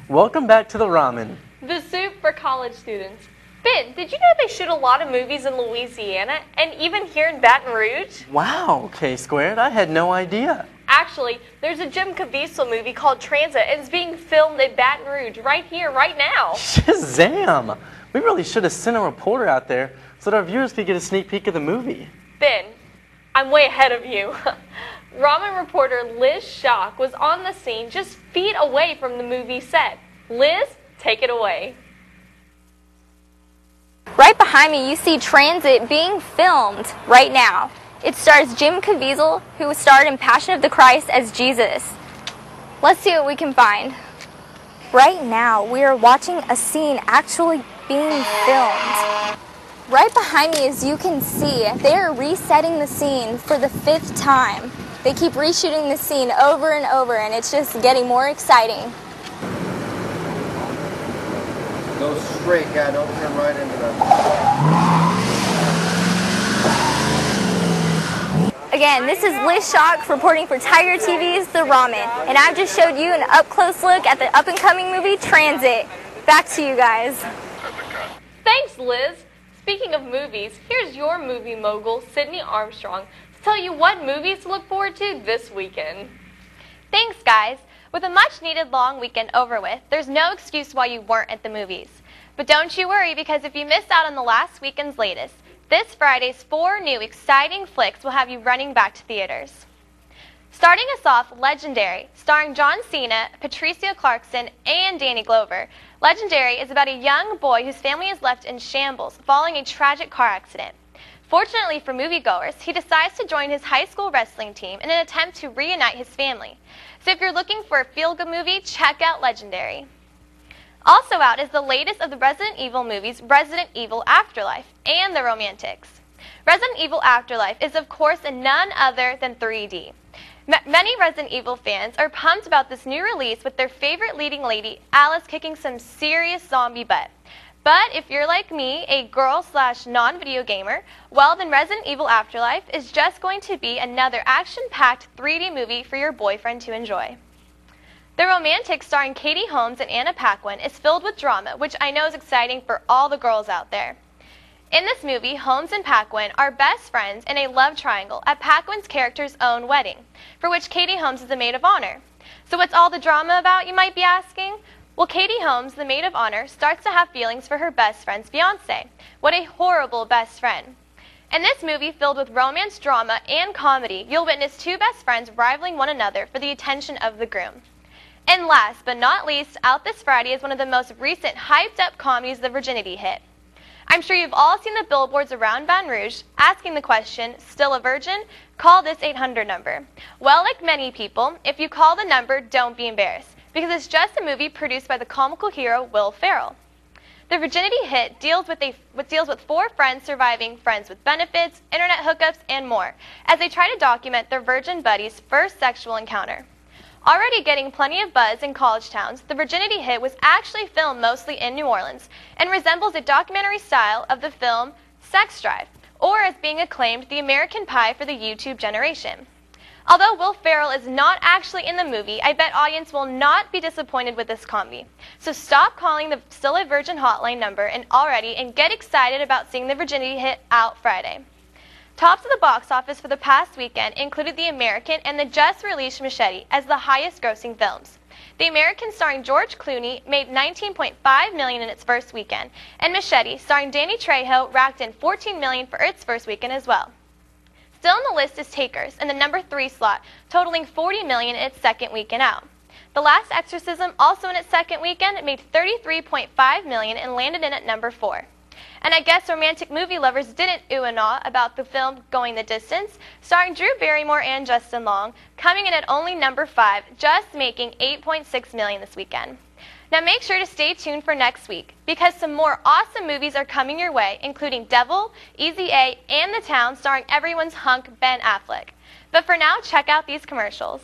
Welcome back to the Ramen. The soup for college students. Ben, did you know they shoot a lot of movies in Louisiana and even here in Baton Rouge? Wow, K-squared, I had no idea. Actually, there's a Jim Caviezel movie called Transit and it's being filmed in Baton Rouge right here, right now. Shazam! We really should have sent a reporter out there so that our viewers could get a sneak peek of the movie. Ben, I'm way ahead of you. Ramen reporter Liz Schock was on the scene just feet away from the movie set. Liz, take it away. Right behind me, you see Transit being filmed right now. It stars Jim Caviezel, who starred in Passion of the Christ as Jesus. Let's see what we can find. Right now, we are watching a scene actually being filmed. Right behind me, as you can see, they are resetting the scene for the 5th time. They keep reshooting the scene over and over, and it's just getting more exciting. Go straight, yeah, don't turn right into them. Again, this is Liz Schock reporting for Tiger TV's The Ramen, and I've just showed you an up-close look at the up-and-coming movie Transit. Back to you guys. Thanks, Liz. Speaking of movies, here's your movie mogul, Sydney Armstrong, to tell you what movies to look forward to this weekend. Thanks, guys. With a much-needed long weekend over with, there's no excuse why you weren't at the movies. But don't you worry, because if you missed out on the last weekend's latest, this Friday's 4 new exciting flicks will have you running back to theaters. Starting us off, Legendary, starring John Cena, Patricia Clarkson, and Danny Glover. Legendary is about a young boy whose family is left in shambles following a tragic car accident. Fortunately for moviegoers, he decides to join his high school wrestling team in an attempt to reunite his family. So if you're looking for a feel-good movie, check out Legendary. Also out is the latest of the Resident Evil movies, Resident Evil Afterlife and The Romantics. Resident Evil Afterlife is of course none other than 3D. Many Resident Evil fans are pumped about this new release with their favorite leading lady, Alice, kicking some serious zombie butt. But if you're like me, a girl/non-video gamer, well then Resident Evil Afterlife is just going to be another action-packed 3D movie for your boyfriend to enjoy. The Romantics, starring Katie Holmes and Anna Paquin, is filled with drama, which I know is exciting for all the girls out there. In this movie, Holmes and Paquin are best friends in a love triangle at Paquin's character's own wedding, for which Katie Holmes is the maid of honor. So what's all the drama about, you might be asking? Well, Katie Holmes, the maid of honor, starts to have feelings for her best friend's fiancé. What a horrible best friend. In this movie filled with romance, drama, and comedy, you'll witness 2 best friends rivaling one another for the attention of the groom. And last but not least, out this Friday is one of the most recent hyped-up comedies, The Virginity Hit. I'm sure you've all seen the billboards around Baton Rouge asking the question, still a virgin? Call this 800 number. Well, like many people, if you call the number, don't be embarrassed, because it's just a movie produced by the comical hero Will Ferrell. The Virginity Hit deals with 4 friends surviving friends with benefits, internet hookups, and more, as they try to document their virgin buddies' first sexual encounter. Already getting plenty of buzz in college towns, The Virginity Hit was actually filmed mostly in New Orleans and resembles a documentary style of the film Sex Drive, or as being acclaimed, the American Pie for the YouTube generation. Although Will Ferrell is not actually in the movie, I bet audience will not be disappointed with this comedy. So stop calling the Still a Virgin hotline number and get excited about seeing The Virginity Hit out Friday. Tops of the box office for the past weekend included The American and the just-released Machete as the highest-grossing films. The American, starring George Clooney, made $19.5 million in its first weekend, and Machete, starring Danny Trejo, racked in $14 million for its first weekend as well. Still on the list is Takers in the number 3 slot, totaling $40 million in its second weekend out. The Last Exorcism, also in its second weekend, made $33.5 million and landed in at number 4. And I guess romantic movie lovers didn't ooh and ah about the film Going the Distance, starring Drew Barrymore and Justin Long, coming in at only number 5, just making $8.6 million this weekend. Now make sure to stay tuned for next week, because some more awesome movies are coming your way, including Devil, Easy A, and The Town, starring everyone's hunk Ben Affleck. But for now, check out these commercials.